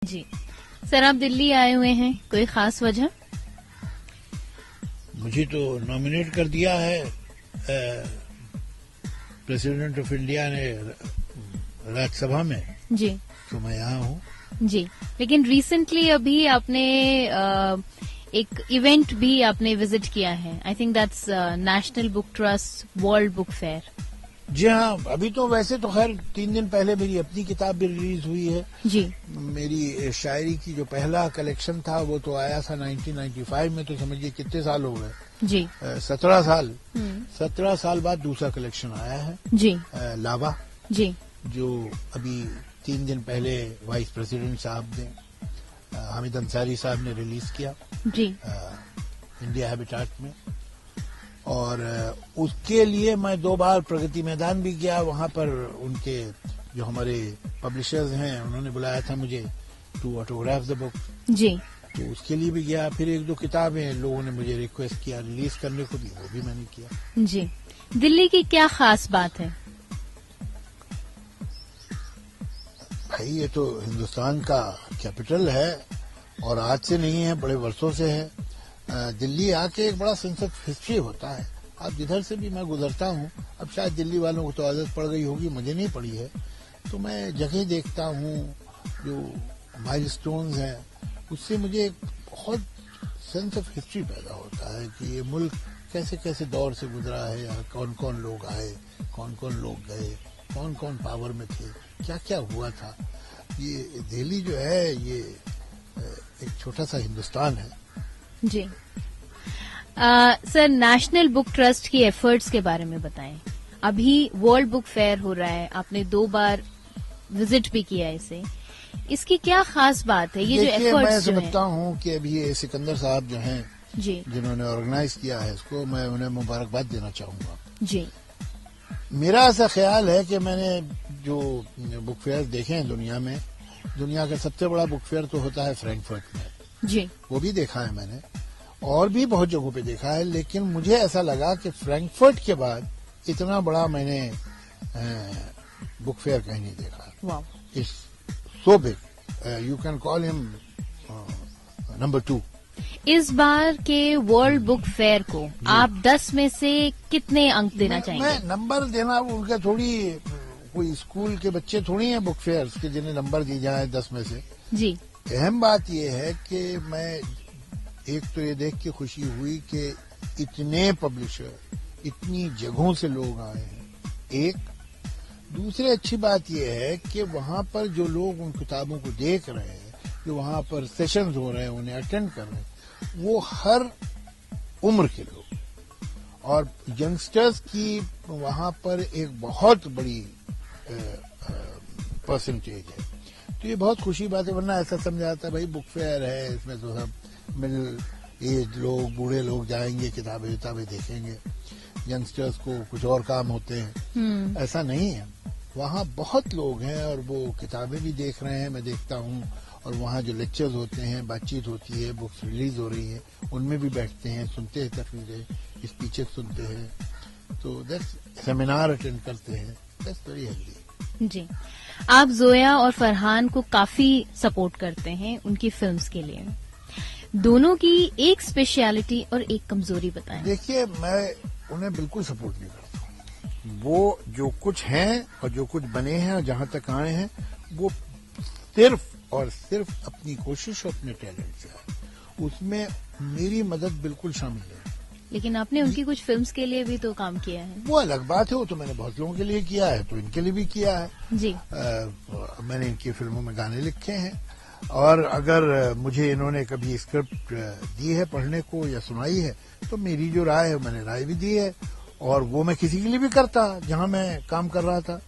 जी sir, आप दिल्ली आए हुए हैं, कोई खास वजह? मुझे तो नॉमिनेट कर दिया है प्रेसिडेंट ऑफ इंडिया ने राज्यसभा में, जी तो मैं यहाँ हूँ। जी, लेकिन रिसेंटली अभी आपने एक इवेंट भी आपने विजिट किया है। I think that's National Book Trust World Book Fair. जी हाँ, अभी तो वैसे तो खैर 3 दिन पहले मेरी अपनी किताब भी रिलीज हुई है। जी, मेरी शायरी की जो पहला कलेक्शन था वो तो आया था 1995 में, तो समझिए कितने साल हो गए। जी 17 साल। 17 साल बाद दूसरा कलेक्शन आया है। जी लावा, जी जो अभी 3 दिन पहले वाइस प्रेसिडेंट साहब ने हामिद अंसारी साहब ने रिलीज किया जी इंडिया हैबिटेट में। और उसके लिए मैं 2 बार प्रगति मैदान भी गया। वहां पर उनके जो हमारे पब्लिशर्स हैं उन्होंने बुलाया था मुझे टू ऑटोग्राफ द बुक, जी तो उसके लिए भी गया। फिर 1-2 किताबें लोगों ने मुझे रिक्वेस्ट किया रिलीज करने को भी, वो भी मैंने किया। जी, दिल्ली की क्या खास बात है? भाई ये तो हिंदुस्तान का कैपिटल है और आज से नहीं है, बड़े वर्षों से है। दिल्ली आके एक बड़ा सेंस ऑफ हिस्ट्री होता है। अब जिधर से भी मैं गुजरता हूँ, अब शायद दिल्ली वालों को तो आदत पड़ गई होगी, मुझे नहीं पड़ी है, तो मैं जगह देखता हूँ जो माइलस्टोन्स हैं, उससे मुझे एक बहुत सेंस ऑफ हिस्ट्री पैदा होता है कि ये मुल्क कैसे कैसे दौर से गुजरा है, यहाँ कौन कौन लोग आए, कौन कौन लोग गए, कौन कौन पावर में थे, क्या क्या हुआ था। ये दिल्ली जो है ये एक छोटा सा हिंदुस्तान है। जी सर, नेशनल बुक ट्रस्ट की एफर्ट्स के बारे में बताएं। अभी वर्ल्ड बुक फेयर हो रहा है, आपने 2 बार विजिट भी किया इसे, इसकी क्या खास बात है? ये जो एफर्ट्स मैं समझता हूँ कि अभी ये सिकंदर साहब जो हैं, जी, जिन्होंने ऑर्गेनाइज किया है इसको, मैं उन्हें मुबारकबाद देना चाहूंगा। जी मेरा ऐसा ख्याल है कि मैंने जो बुक फेयर देखे हैं दुनिया में, दुनिया का सबसे बड़ा बुक फेयर तो होता है फ्रैंकफर्ट में, जी, वो भी देखा है मैंने, और भी बहुत जगहों पे देखा है, लेकिन मुझे ऐसा लगा कि फ्रैंकफर्ट के बाद इतना बड़ा मैंने बुक फेयर कहीं नहीं देखा। वाह, it's so big, you can call him number 2। इस बार के वर्ल्ड बुक फेयर को आप 10 में से कितने अंक देना चाहेंगे? मैं नंबर देना उनका थोड़ी, कोई स्कूल के बच्चे थोड़ी हैं बुक फेयर के जिन्हें नंबर दी जाए 10 में से। जी, अहम बात यह है कि मैं एक तो ये देख के खुशी हुई कि इतने पब्लिशर, इतनी जगहों से लोग आए हैं। एक दूसरी अच्छी बात यह है कि वहां पर जो लोग उन किताबों को देख रहे हैं, जो वहां पर सेशंस हो रहे हैं, उन्हें अटेंड कर रहे हैं, वो हर उम्र के लोग, और यंगस्टर्स की वहां पर एक बहुत बड़ी परसेंटेज है। तो ये बहुत खुशी बात है, वरना ऐसा समझा जाता है भाई बुक फेयर है, इसमें तो सब मिडिल एज लोग, बूढ़े लोग जाएंगे, किताबें देखेंगे, यंगस्टर्स को कुछ और काम होते हैं। ऐसा नहीं है, वहाँ बहुत लोग हैं और वो किताबें भी देख रहे हैं, मैं देखता हूँ, और वहाँ जो लेक्चर्स होते हैं, बातचीत होती है, बुक्स रिलीज हो रही है, उनमें भी बैठते हैं, सुनते हैं तकरीरें, स्पीचेस सुनते हैं, तो दैट्स सेमिनार अटेंड करते हैं, दैट्स वेरी हेल्दी। जी, आप जोया और फरहान को काफी सपोर्ट करते हैं उनकी फिल्म्स के लिए। दोनों की एक स्पेशलिटी और एक कमजोरी बताएं। देखिए, मैं उन्हें बिल्कुल सपोर्ट नहीं करता हूँ। वो जो कुछ हैं और जो कुछ बने हैं और जहां तक आए हैं, वो सिर्फ और सिर्फ अपनी कोशिश और अपने टैलेंट से है। उसमें मेरी मदद बिल्कुल शामिल है। लेकिन आपने उनकी कुछ फिल्म्स के लिए भी तो काम किया है। वो अलग बात है, वो तो मैंने बहुत लोगों के लिए किया है, तो इनके लिए भी किया है। जी, मैंने इनकी फिल्मों में गाने लिखे हैं, और अगर मुझे इन्होंने कभी स्क्रिप्ट दी है पढ़ने को या सुनाई है, तो मेरी जो राय है मैंने राय भी दी है, और वो मैं किसी के लिए भी करता जहां मैं काम कर रहा था।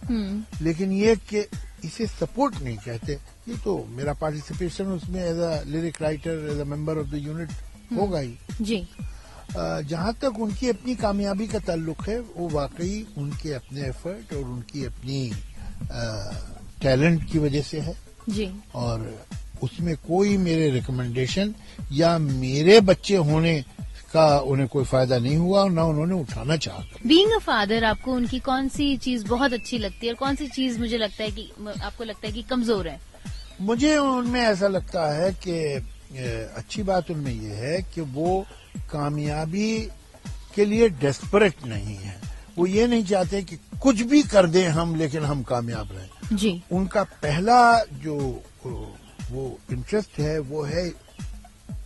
लेकिन ये कि इसे सपोर्ट नहीं कहते, ये तो मेरा पार्टिसिपेशन उसमें as a lyric writer, as a member of the unit होगा ही। जी, जहां तक उनकी अपनी कामयाबी का ताल्लुक है, वो वाकई उनके अपने एफर्ट और उनकी अपनी टैलेंट की वजह से है। जी, और उसमें कोई मेरे रिकमेंडेशन या मेरे बच्चे होने का उन्हें कोई फायदा नहीं हुआ, और ना उन्होंने उठाना चाहा। बीइंग अ फादर, आपको उनकी कौन सी चीज बहुत अच्छी लगती है और कौन सी चीज मुझे लगता है कि आपको लगता है कि कमजोर है? मुझे उनमें ऐसा लगता है कि अच्छी बात उनमें ये है कि वो कामयाबी के लिए डेस्परेट नहीं है। वो ये नहीं चाहते कि कुछ भी कर दें हम, लेकिन हम कामयाब रहें। जी। उनका पहला जो वो इंटरेस्ट है वो है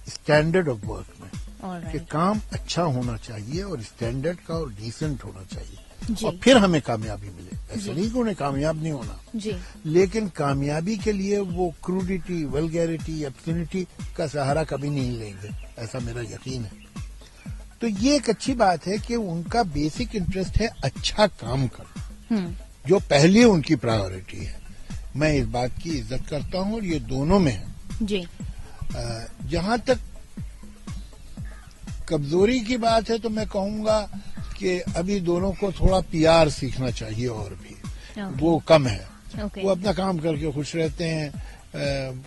स्टैंडर्ड ऑफ वर्क में, कि काम अच्छा होना चाहिए और स्टैंडर्ड का और डिसेंट होना चाहिए, और फिर हमें कामयाबी मिले। ऐसा नहीं कि उन्हें कामयाब नहीं होना जी, लेकिन कामयाबी के लिए वो क्रूडिटी, वल्गैरिटी, ऑब्स्टिनिटी का सहारा कभी नहीं लेंगे, ऐसा मेरा यकीन है। तो ये एक अच्छी बात है कि उनका बेसिक इंटरेस्ट है अच्छा काम करना, जो पहली उनकी प्रायोरिटी है। मैं इस बात की इज्जत करता हूँ और ये दोनों में है जी। जहां तक कमजोरी की बात है तो मैं कहूंगा कि अभी दोनों को थोड़ा पीआर सीखना चाहिए, और भी वो कम है। वो अपना काम करके खुश रहते हैं,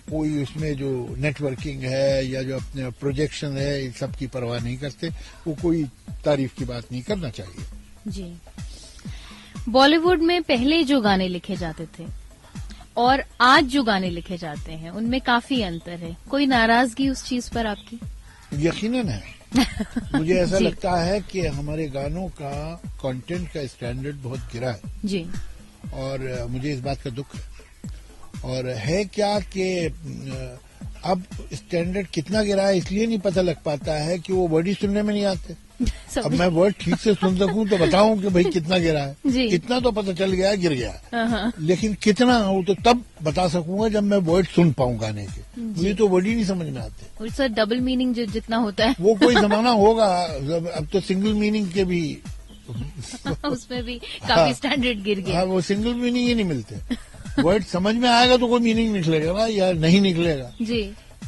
कोई उसमें जो नेटवर्किंग है या जो अपने प्रोजेक्शन है इन सब की परवाह नहीं करते। वो कोई तारीफ की बात नहीं करना चाहिए। जी। बॉलीवुड में पहले जो गाने लिखे जाते थे और आज जो गाने लिखे जाते हैं उनमें काफी अंतर है। कोई नाराजगी उस चीज पर आपकी? यकीनन है। मुझे ऐसा लगता है कि हमारे गानों का कंटेंट का स्टैंडर्ड बहुत गिरा है जी, और मुझे इस बात का दुख है। और है क्या कि अब स्टैंडर्ड कितना गिरा है इसलिए नहीं पता लग पाता है कि वो वर्ड ही सुनने में नहीं आते। अब मैं वर्ड ठीक से सुन सकूं तो बताऊं कि भाई कितना गिरा है। इतना तो पता चल गया, गिर गया, लेकिन कितना वो तो तब बता सकूंगा जब मैं वर्ड सुन पाऊं गाने के। मुझे तो वर्ड ही नहीं समझ में आते। सर डबल मीनिंग जो जितना होता है वो कोई जमाना होगा, अब तो सिंगल मीनिंग के भी उसमें भी काफी स्टैंडर्ड गिर गया। हाँ, वो सिंगल मीनिंग ही नहीं मिलते। वर्ड समझ में आएगा तो कोई मीनिंग निकलेगा ना, या नहीं निकलेगा। जी।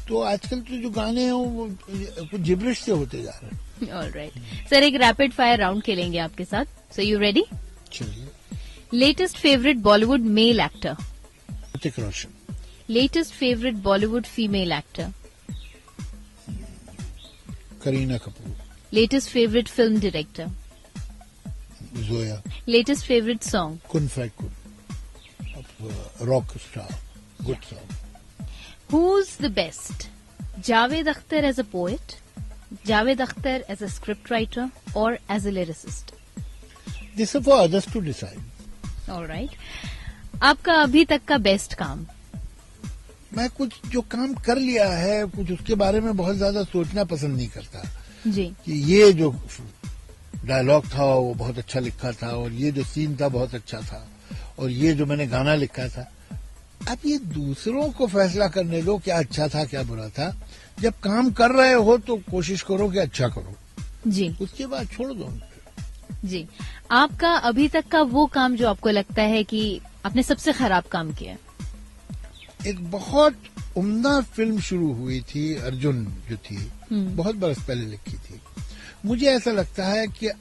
तो आजकल तो जो गाने हैं वो कुछ जिब्रिश से होते जा रहे हैं। ऑलराइट सर, एक रैपिड फायर राउंड खेलेंगे आपके साथ। So you ready? चलिए। Latest favourite Bollywood male actor? Hrithik Roshan. Latest favourite Bollywood female actor? Kareena Kapoor. Latest favourite film director? Zoya. Latest favourite song? Kun Fayakun, rock star, good song. Who's the best? Javed Akhtar as a poet, Javed Akhtar as a scriptwriter, or as a lyricist? This is for others to decide. All right. आपका अभी तक का best काम? मैं कुछ जो काम कर लिया है, कुछ उसके बारे में बहुत ज्यादा सोचना पसंद नहीं करता। जी। कि ये जो डायलॉग था वो बहुत अच्छा लिखा था, और ये जो सीन था बहुत अच्छा था, और ये जो मैंने गाना लिखा था। अब ये दूसरों को फैसला करने दो क्या अच्छा था क्या बुरा था। जब काम कर रहे हो तो कोशिश करो कि अच्छा करो। जी। उसके बाद छोड़ दो। जी। आपका अभी तक का वो काम जो आपको लगता है कि आपने सबसे खराब काम किया? एक बहुत उम्दा फिल्म शुरू हुई थी, अर्जुन जो थी, बहुत बरस पहले लिखी थी। मुझे ऐसा लगता है कि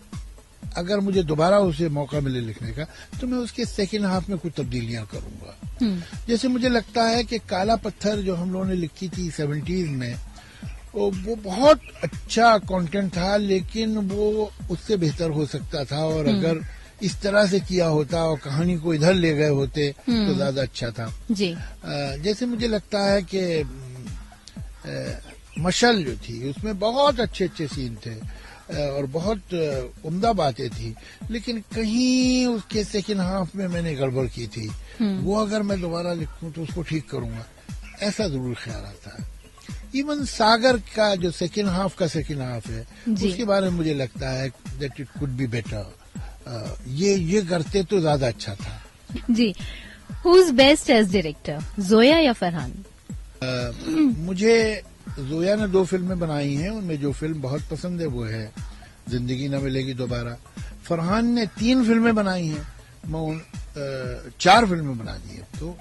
अगर मुझे दोबारा उसे मौका मिले लिखने का तो मैं उसके सेकेंड हाफ में कुछ तब्दीलियां करूंगा। जैसे मुझे लगता है कि काला पत्थर जो हम लोगों ने लिखी थी 70s में, वो बहुत अच्छा कंटेंट था, लेकिन वो उससे बेहतर हो सकता था। और अगर इस तरह से किया होता और कहानी को इधर ले गए होते तो ज्यादा अच्छा था। जी। जैसे मुझे लगता है कि मशल जो थी उसमें बहुत अच्छे अच्छे सीन थे और बहुत उम्दा बातें थी, लेकिन कहीं उसके सेकेंड हाफ में मैंने गड़बड़ की थी। वो अगर मैं दोबारा लिखूं तो उसको ठीक करूंगा, ऐसा जरूर ख्याल आता है। इवन सागर का जो सेकेंड हाफ है उसके बारे में मुझे लगता है that it could be better. ये करते तो ज्यादा अच्छा था। जी। Who's best as director, Zoya या फरहान? मुझे जोया ने 2 फिल्में बनाई हैं, उनमें जो फिल्म बहुत पसंद है वो है जिंदगी न मिलेगी दोबारा। फरहान ने 3 फिल्में बनाई हैं, मैं 4 फिल्में बना दी है। तो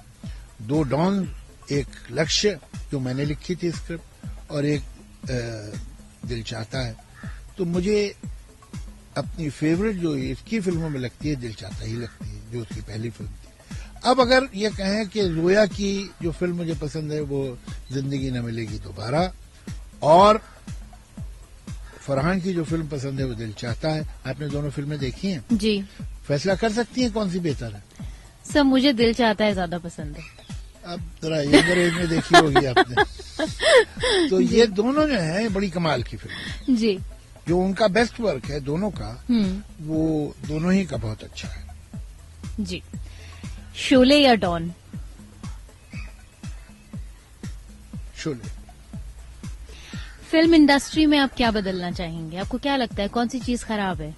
2 डॉन, एक लक्ष्य जो मैंने लिखी थी स्क्रिप्ट, और एक दिल चाहता है। तो मुझे अपनी फेवरेट जो इसकी फिल्मों में लगती है दिल चाहता ही लगती है, जो उसकी पहली फिल्म थी। अब अगर ये कहें कि जोया की जो फिल्म मुझे पसंद है वो जिंदगी न मिलेगी दोबारा, और फरहान की जो फिल्म पसंद है वो दिल चाहता है। आपने दोनों फिल्में देखी हैं? जी। फैसला कर सकती हैं कौन सी बेहतर है? सर मुझे दिल चाहता है ज्यादा पसंद है। अब जरा यंगर एज में देखी होगी आपने। तो ये दोनों जो है बड़ी कमाल की फिल्म जी। जो उनका बेस्ट वर्क है दोनों का, वो दोनों ही का बहुत अच्छा है। जी। शोले या डॉन? शोले। फिल्म इंडस्ट्री में आप क्या बदलना चाहेंगे? आपको क्या लगता है कौन सी चीज खराब है?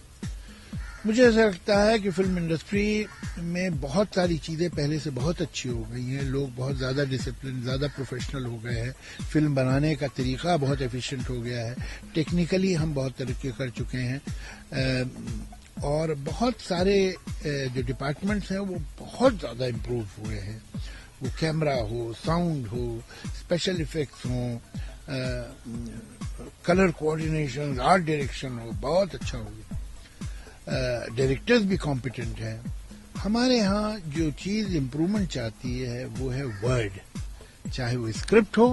मुझे ऐसा लगता है कि फिल्म इंडस्ट्री में बहुत सारी चीजें पहले से बहुत अच्छी हो गई हैं। लोग बहुत ज्यादा डिसिप्लिन, ज्यादा प्रोफेशनल हो गए हैं। फिल्म बनाने का तरीका बहुत एफिशिएंट हो गया है। टेक्निकली हम बहुत तरक्की कर चुके हैं और बहुत सारे जो डिपार्टमेंट्स हैं वो बहुत ज्यादा इम्प्रूव हुए हैं। वो कैमरा हो, साउंड हो, स्पेशल इफेक्ट्स हो, कलर कोऑर्डिनेशन, आर्ट डायरेक्शन हो, बहुत अच्छा हो गया। डायरेक्टर्स भी कॉम्पिटेंट हैं। हमारे यहाँ जो चीज इम्प्रूवमेंट चाहती है वो है वर्ड, चाहे वो स्क्रिप्ट हो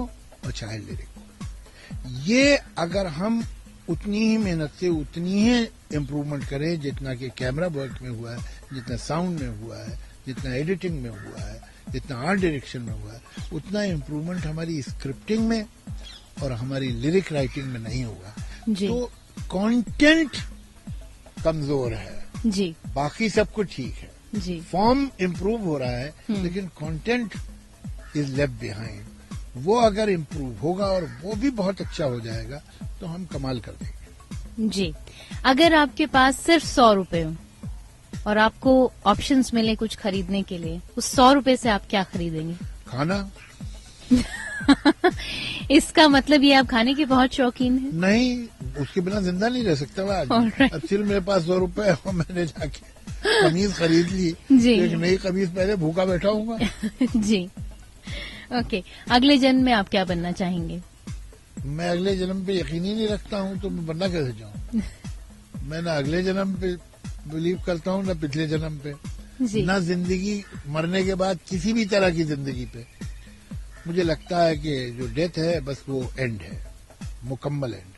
और चाहे लिरिक हो। ये अगर हम उतनी ही मेहनत से उतनी ही इम्प्रूवमेंट करें जितना कि कैमरा वर्क में हुआ है, जितना साउंड में हुआ है, जितना एडिटिंग में हुआ है, जितना आर्ट डायरेक्शन में हुआ है, उतना इम्प्रूवमेंट हमारी स्क्रिप्टिंग में और हमारी लिरिक राइटिंग में नहीं होगा। तो कंटेंट कमजोर है जी, बाकी सब कुछ ठीक है जी। फॉर्म इम्प्रूव हो रहा है लेकिन कंटेंट इज लेफ्ट बिहाइंड। वो अगर इम्प्रूव होगा और वो भी बहुत अच्छा हो जाएगा तो हम कमाल कर देंगे। जी। अगर आपके पास सिर्फ 100 रुपए हो और आपको ऑप्शंस मिले कुछ खरीदने के लिए, उस 100 रुपए से आप क्या खरीदेंगे? खाना। इसका मतलब ये आप खाने के बहुत शौकीन हैं? नहीं, उसके बिना जिंदा नहीं रह सकता मैं आज। Alright. अब सिर्फ मेरे पास 100 रुपए है और मैंने जाके कमीज खरीद ली, जी। एक नई कमीज पहले भूखा बैठा हूँ। जी। ओके। अगले जन्म में आप क्या बनना चाहेंगे? मैं अगले जन्म पे यकीन ही नहीं रखता हूँ तो मैं बनना कैसे चाहूँ। मैं ना अगले जन्म पे बिलीव करता हूँ ना पिछले जन्म पे, ना जिंदगी मरने के बाद किसी भी तरह की जिंदगी पे। मुझे लगता है कि जो डेथ है बस वो एंड है, मुकम्मल एंड।